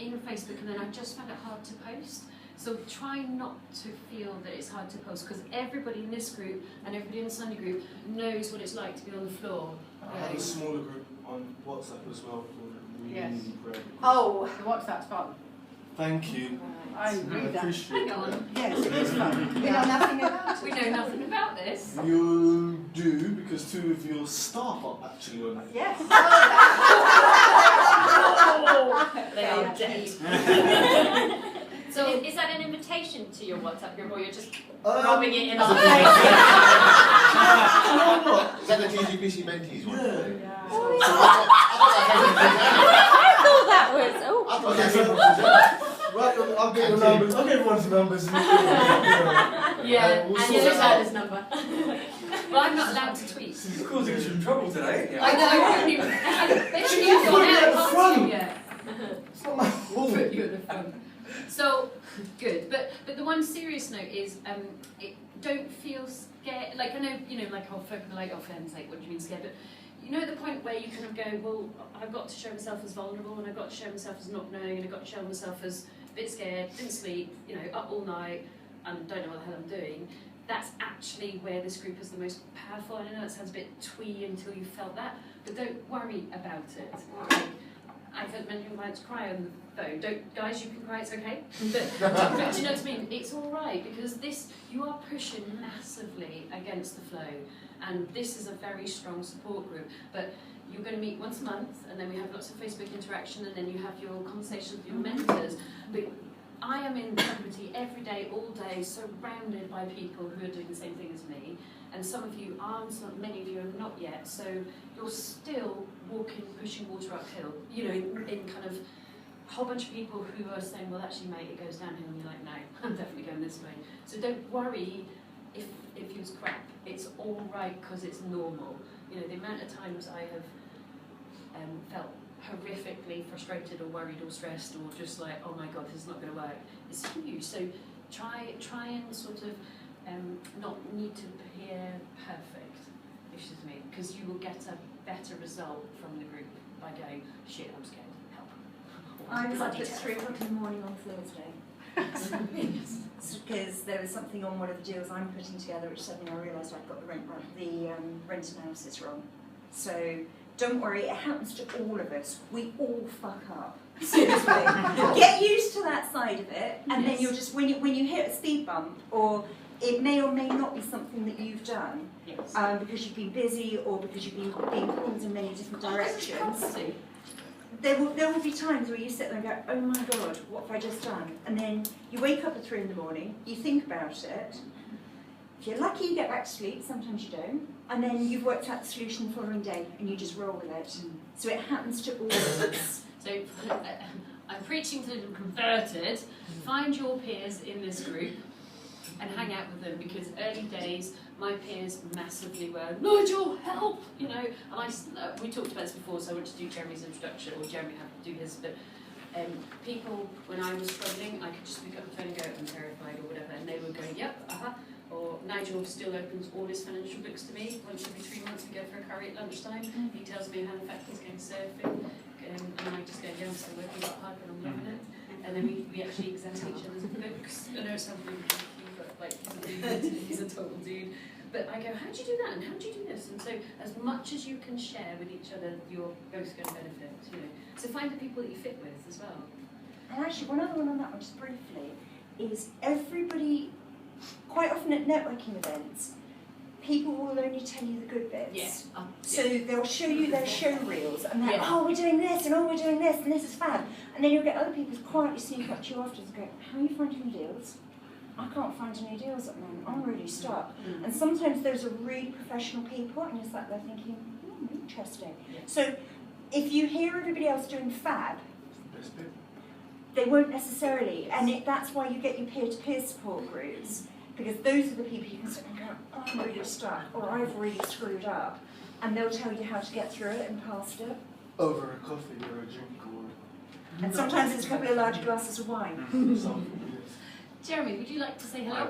in Facebook, and then I just found it hard to post. So try not to feel that it's hard to post, because everybody in this group and everybody in the Sunday group knows what it's like to be on the floor. I have a smaller group on WhatsApp as well for really easy prayer. Oh, the WhatsApp's fun. Thank you. I appreciate Hang on. Yes, it is fun. We know nothing about it. We know nothing about this. You do, because two of your staff are actually on it. Yes. They are dead. So is that an invitation to your WhatsApp group, or you're just Rubbing it in our our face? You know what? Is that the TGBC mentees one? Yeah. I thought that was. Oh. I thought that was Right, I'll get the numbers. I'll get everyone's numbers. Yeah, We'll and sort you'll it have out. his number. Well, I'm not allowed to tweet. She's causing some trouble today. I know, I haven't even, they haven't even gone out partying yet. It's not my fault. Put you at the front. So, good. But the one serious note is, don't feel scared. Like, I know, like, offense, like, what do you mean scared? But, at the point where you kind of go, well, I've got to show myself as vulnerable, and I've got to show myself as not knowing, and I've got to show myself as a bit scared, didn't sleep, up all night, and don't know what the hell I'm doing. That's actually where this group is the most powerful. I know it sounds a bit twee until you felt that, but don't worry about it. Okay? I've had many clients cry on the phone. Guys, you can cry, it's okay. But do you know what I mean? It's all right, because you are pushing massively against the flow, and this is a very strong support group. But you're going to meet once a month, and then we have lots of Facebook interaction, and then you have your conversations with your mentors. But I am in community every day, all day, surrounded by people who are doing the same thing as me. And some of you are, many of you are not yet. So you're still walking, pushing water uphill. In kind of a whole bunch of people who are saying, well, actually, mate, it goes downhill. And you're like, no, I'm definitely going this way. So don't worry if it feels crap. It's all right, because it's normal. The amount of times I have felt horrifically frustrated or worried or stressed or just like, oh my god, this is not going to work, it's huge. So try and sort of not need to appear perfect, if you see what I mean, because you will get a better result from the group by going, shit, I'm scared, help. I was up at 3 o'clock in the morning on Thursday because there was something on one of the deals I'm putting together which suddenly I realised I'd got the rent analysis wrong. So don't worry, it happens to all of us. We all fuck up. Seriously. Get used to that side of it, and then you'll just, when you hit a speed bump, or it may or may not be something that you've done, because you've been busy or because you've been being pulled in many different directions. There will be times where you sit there and go, oh my god, what have I just done? And then you wake up at 3 in the morning, you think about it. If you're lucky, you get back to sleep, sometimes you don't. And then you've worked out the solution the following day and you just roll with it. So it happens to all of us. So I'm preaching to the converted. Find your peers in this group and hang out with them, because early days, my peers massively were, Nigel, help! And we talked about this before, so I want to do Jeremy's introduction, or Jeremy had to do his, but people, when I was struggling, I could just pick up the phone and go, I'm terrified, or whatever, and they would go, yep, Or Nigel still opens all his financial books to me. Once every 3 months we go for a curry at lunchtime. He tells me how in fact he's going surfing. And I just go, yeah, I'm still working hard, but I'm loving it. And then we actually examine each other's books. I know it sounds really funky, but like he's a total dude. But I go, how'd you do that? And how'd you do this? And so as much as you can share with each other, you're both going to benefit. So find the people that you fit with as well. And actually, one other one on that one, just briefly, is everybody. Quite often at networking events, people will only tell you the good bits. So they'll show you their show reels, and they're oh, we're doing this, and oh, we're doing this, and this is fab. And then you'll get other people quietly sneak up to you afterwards and go, how are you finding the deals? I can't find any deals at the moment, I'm really stuck. And sometimes those are really professional people, and you're sat there thinking, interesting. So if you hear everybody else doing fab, they won't necessarily, and that's why you get your peer-to-peer support groups, because those are the people you can sit and go, oh, I'm really stuck, or I've really screwed up, and they'll tell you how to get through it and past it. Over a coffee or a drink, or... And sometimes it's a couple of large glasses of wine. Jeremy, would you like to say hello?